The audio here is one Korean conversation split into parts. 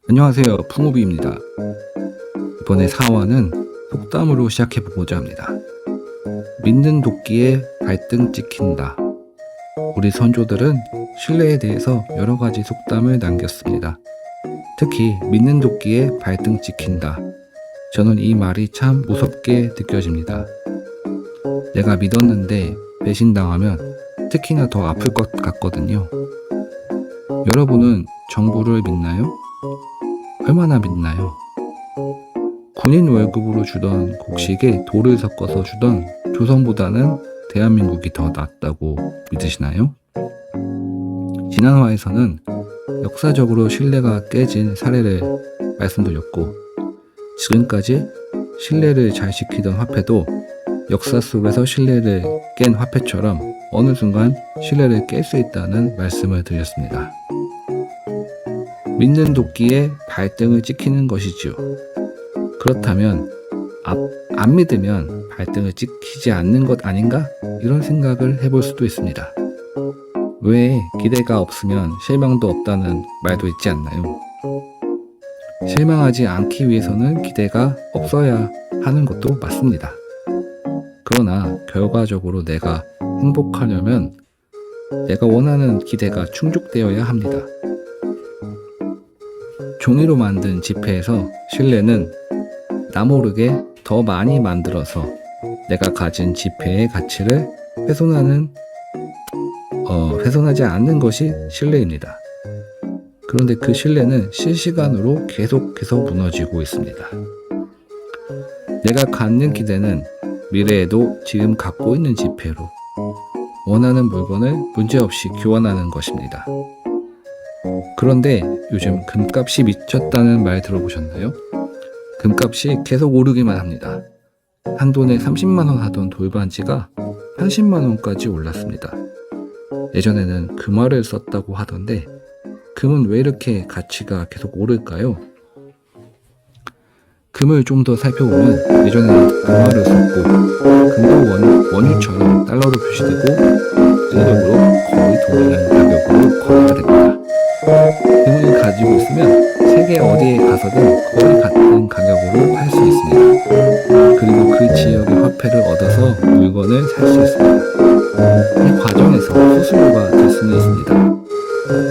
안녕하세요. 풍우비입니다. 이번에 4화는 속담으로 시작해보고자 합니다. 믿는 도끼에 발등 찍힌다. 우리 선조들은 신뢰에 대해서 여러 가지 속담을 남겼습니다. 특히 믿는 도끼에 발등 찍힌다. 저는 이 말이 참 무섭게 느껴집니다. 내가 믿었는데 배신당하면 특히나 더 아플 것 같거든요. 여러분은 정부를 믿나요? 얼마나 믿나요? 군인 월급으로 주던 곡식에 돌을 섞어서 주던 조선보다는 대한민국이 더 낫다고 믿으시나요? 지난화에서는 역사적으로 신뢰가 깨진 사례를 말씀드렸고, 지금까지 신뢰를 잘 지키던 화폐도 역사 속에서 신뢰를 깬 화폐처럼 어느 순간 신뢰를 깰 수 있다는 말씀을 드렸습니다. 믿는 도끼에 발등을 찍히는 것이지요. 그렇다면 안 믿으면 발등을 찍히지 않는 것 아닌가? 이런 생각을 해볼 수도 있습니다. 왜 기대가 없으면 실망도 없다는 말도 있지 않나요? 실망하지 않기 위해서는 기대가 없어야 하는 것도 맞습니다. 그러나 결과적으로 내가 행복하려면 내가 원하는 기대가 충족되어야 합니다. 종이로 만든 지폐에서 신뢰는 나 모르게 더 많이 만들어서 내가 가진 지폐의 가치를 훼손하지 않는 것이 신뢰입니다. 그런데 그 신뢰는 실시간으로 계속해서 무너지고 있습니다. 내가 갖는 기대는 미래에도 지금 갖고 있는 지폐로 원하는 물건을 문제없이 교환하는 것입니다. 그런데 요즘 금값이 미쳤다는 말 들어보셨나요? 금값이 계속 오르기만 합니다. 한 돈에 30만원 하던 돌반지가 80만원까지 올랐습니다. 예전에는 금화를 썼다고 하던데 금은 왜 이렇게 가치가 계속 오를까요? 금을 좀 더 살펴보면 예전에는 금화를 썼고 금도 원유처럼 달러로 표시되고 전적으로 거의 동일한 가격으로 거래가 됩니다. 금을 가지고 있으면 세계 어디에 가서든 거의 같은 가격으로 팔 수 있습니다. 그리고 그 지역의 화폐를 얻어서 물건을 살 수 있습니다. 이 과정에서 수수료가 들 수는 있습니다.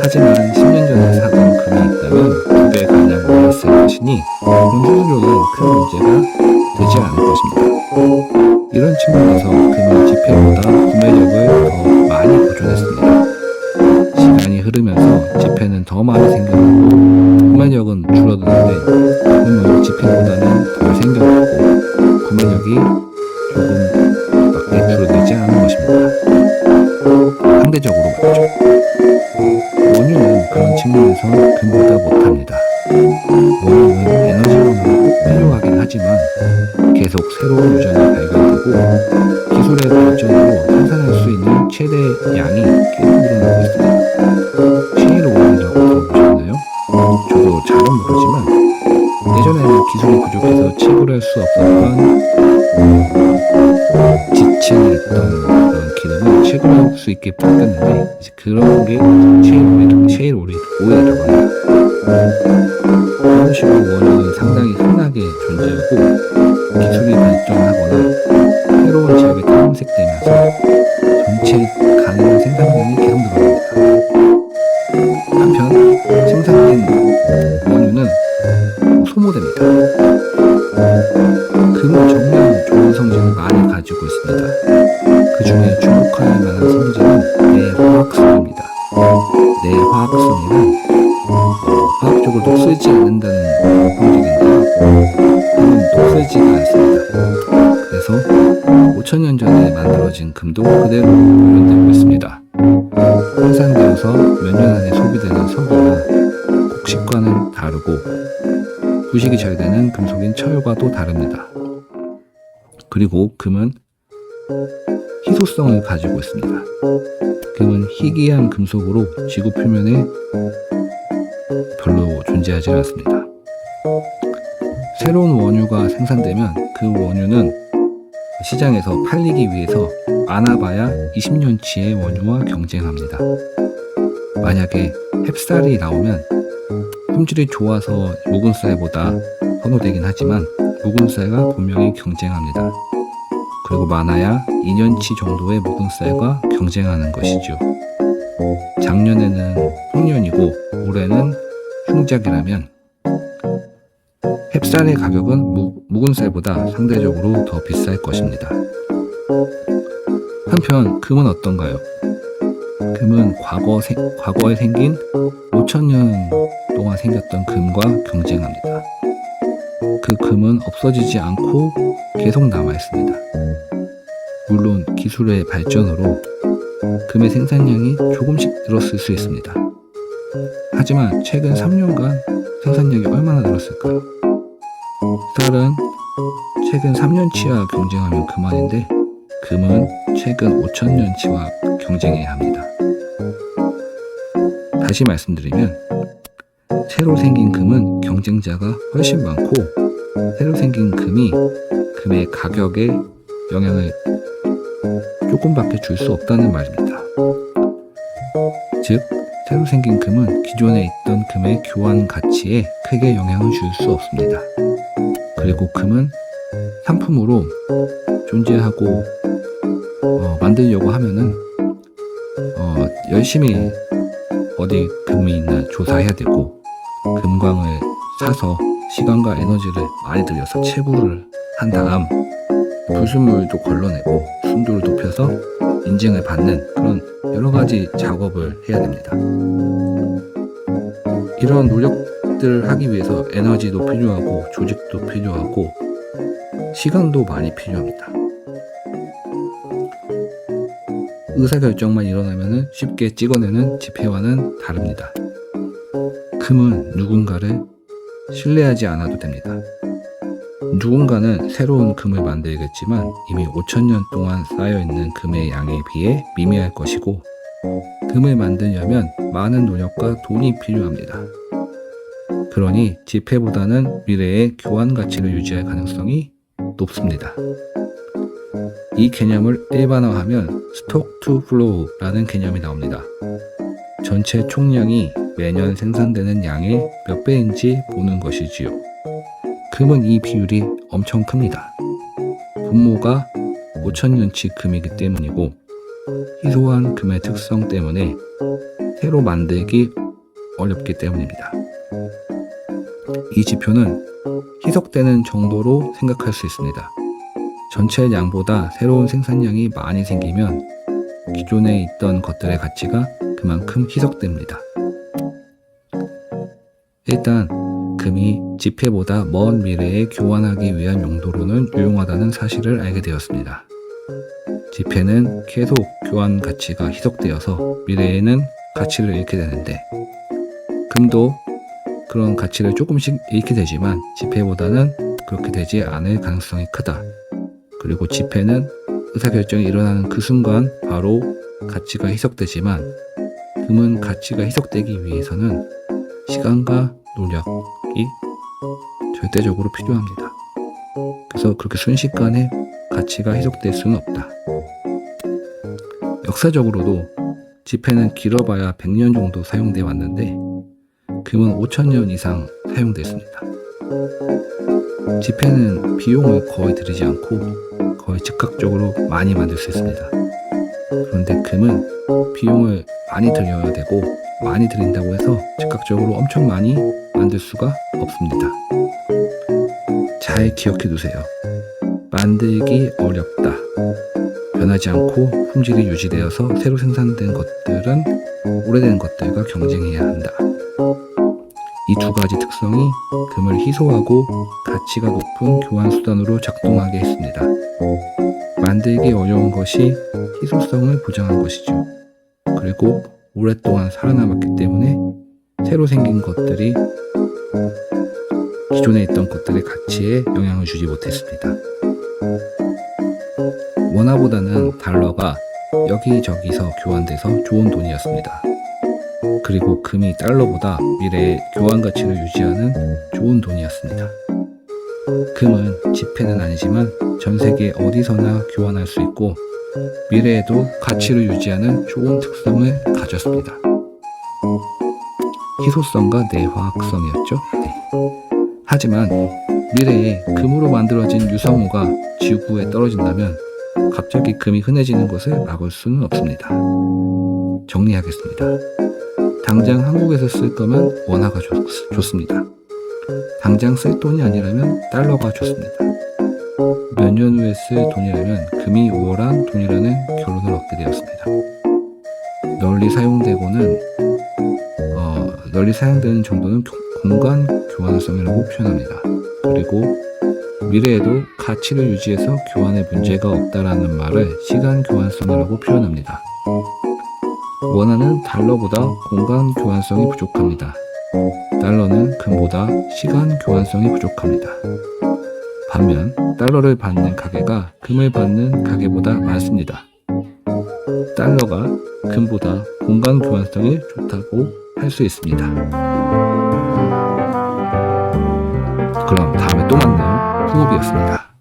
하지만 10년 전에 사던 금이 있다면 2배 가량 올랐을 것이니 수수료는 큰 문제가 되지 않을 것입니다. 이런 측면에서 금은 지폐보다 구매력을 더 많이 보존했습니다. 시간이 흐르면서 지폐는 더 많이 생겨나고 구매력은 줄어드는데 금은 지폐보다는 덜 생겨났고 구매력이 조금밖에 줄어들지 않은 것입니다. 상대적으로 말이죠. 원유는 그런 측면에서 금보다 못합니다. 원유는 에너지원으로 꼭 필요하긴 하지만 계속 새로운 유전이 발견되고 기술의 발전으로 생산할 수 있는 최대 양이 계속 늘어나고 있습니다. 셰일 오일이라고 들어보셨나요? 저도 잘은 모르지만 예전에는 기술이 부족해서 채굴할 수 없었던 지층에 있던 그런 기름을 채굴할 수 있게 바뀌었는데 이제 그런 게 셰일 오일이라고 합니다. 그런 식으로 원유는 상당히 흔하게 존재하고 기술이 발전하거나 새로운 지역에 탐색되면서 전체 가능한 생산량이 계속 늘어납니다. 한편 생산된 원유는 소모됩니다. 금은 정말 좋은 성질을 많이 가지고 있습니다. 그 중에 주목할 만한 성질은 내화학성입니다. 내화학성에는 화학적으로 녹슬지 않는다는 성질인데요. 금은 녹슬지가 않습니다. 그래서 5천년 전에 만들어진 금도 그대로 보존되고 있습니다. 생산되어서 몇 년 안에 소비되는 석유나 곡식과는 다르고 부식이 잘 되는 금속인 철과도 다릅니다. 그리고 금은 희소성을 가지고 있습니다. 금은 희귀한 금속으로 지구 표면에 별로 존재하지 않습니다. 새로운 원유가 생산되면 그 원유는 시장에서 팔리기 위해서 많아봐야 20년치의 원유와 경쟁합니다. 만약에 햅쌀이 나오면 품질이 좋아서 묵은 쌀보다 선호되긴 하지만 묵은 쌀과 분명히 경쟁합니다. 그리고 많아야 2년치 정도의 묵은 쌀과 경쟁하는 것이죠. 작년에는 풍년이고 올해는 흉작이라면 햅쌀의 가격은 묵은 쌀보다 상대적으로 더 비쌀 것입니다. 한편 금은 어떤가요? 금은 과거에 생긴 5천년 동안 생겼던 금과 경쟁합니다. 그 금은 없어지지 않고 계속 남아있습니다. 물론 기술의 발전으로 금의 생산량이 조금씩 늘었을 수 있습니다. 하지만 최근 3년간 생산량이 얼마나 늘었을까요? 쌀은 최근 3년치와 경쟁하면 그만인데 금은 최근 5천년치와 경쟁해야 합니다. 다시 말씀드리면 새로 생긴 금은 경쟁자가 훨씬 많고 새로 생긴 금이 금의 가격에 영향을 조금밖에 줄 수 없다는 말입니다. 즉 새로 생긴 금은 기존에 있던 금의 교환 가치에 크게 영향을 줄 수 없습니다. 그리고 금은 상품으로 존재하고 만들려고 하면은 열심히 어디 금이 있나 조사해야 되고 금광을 사서 시간과 에너지를 많이 들여서 채굴을 한 다음 불순물도 걸러내고 순도를 높여서 인증을 받는 그런 여러 가지 작업을 해야 됩니다. 이런 노력들을 하기 위해서 에너지도 필요하고 조직도 필요하고 시간도 많이 필요합니다. 의사결정만 일어나면 쉽게 찍어내는 지폐와는 다릅니다. 금은 누군가를 신뢰하지 않아도 됩니다. 누군가는 새로운 금을 만들겠지만 이미 5천년 동안 쌓여있는 금의 양에 비해 미미할 것이고 금을 만들려면 많은 노력과 돈이 필요합니다. 그러니 지폐보다는 미래의 교환 가치를 유지할 가능성이 높습니다. 이 개념을 일반화하면 스톡 투 플로우라는 개념이 나옵니다. 전체 총량이 매년 생산되는 양의 몇 배인지 보는 것이지요. 금은 이 비율이 엄청 큽니다. 분모가 5천년치 금이기 때문이고 희소한 금의 특성 때문에 새로 만들기 어렵기 때문입니다. 이 지표는 희석되는 정도로 생각할 수 있습니다. 전체 양보다 새로운 생산량이 많이 생기면 기존에 있던 것들의 가치가 그만큼 희석됩니다. 일단 금이 지폐보다 먼 미래에 교환하기 위한 용도로는 유용하다는 사실을 알게 되었습니다. 지폐는 계속 교환 가치가 희석되어서 미래에는 가치를 잃게 되는데 금도 그런 가치를 조금씩 잃게 되지만 지폐보다는 그렇게 되지 않을 가능성이 크다. 그리고 지폐는 의사결정이 일어나는 그 순간 바로 가치가 희석되지만 금은 가치가 희석되기 위해서는 시간과 노력이 절대적으로 필요합니다. 그래서 그렇게 순식간에 가치가 희석될 수는 없다. 역사적으로도 지폐는 길어봐야 100년 정도 사용되어 왔는데 금은 5천년 이상 사용됐습니다. 지폐는 비용을 거의 들이지 않고 거의 즉각적으로 많이 만들 수 있습니다. 그런데 금은 비용을 많이 들여야 되고 많이 들인다고 해서 즉각적으로 엄청 많이 만들 수가 없습니다. 잘 기억해 두세요. 만들기 어렵다. 변하지 않고 품질이 유지되어서 새로 생산된 것들은 오래된 것들과 경쟁해야 한다. 이 두 가지 특성이 금을 희소하고 가치가 높은 교환 수단으로 작동하게 했습니다. 만들기 어려운 것이 희소성을 보장한 것이죠. 그리고 오랫동안 살아남았기 때문에 새로 생긴 것들이 기존에 있던 것들의 가치에 영향을 주지 못했습니다. 원화보다는 달러가 여기저기서 교환돼서 좋은 돈이었습니다. 그리고 금이 달러보다 미래의 교환 가치를 유지하는 좋은 돈이었습니다. 금은 지폐는 아니지만 전 세계 어디서나 교환할 수 있고 미래에도 가치를 유지하는 좋은 특성을 가졌습니다. 희소성과 내화학성이었죠. 네. 하지만 미래에 금으로 만들어진 유성우가 지구에 떨어진다면 갑자기 금이 흔해지는 것을 막을 수는 없습니다. 정리하겠습니다. 당장 한국에서 쓸 거면 원화가 좋습니다. 당장 쓸 돈이 아니라면 달러가 좋습니다. 몇 년 후에 쓸 돈이라면 금이 우월한 돈이라는 결론을 얻게 되었습니다. 널리 사용되는 정도는 공간 교환성이라고 표현합니다. 그리고 미래에도 가치를 유지해서 교환에 문제가 없다라는 말을 시간 교환성이라고 표현합니다. 원화는 달러보다 공간 교환성이 부족합니다. 달러는 금보다 시간 교환성이 부족합니다. 반면 달러를 받는 가게가 금을 받는 가게보다 많습니다. 달러가 금보다 공간 교환성이 좋다고 할 수 있습니다. 그럼 다음에 또 만나요. 후업이었습니다.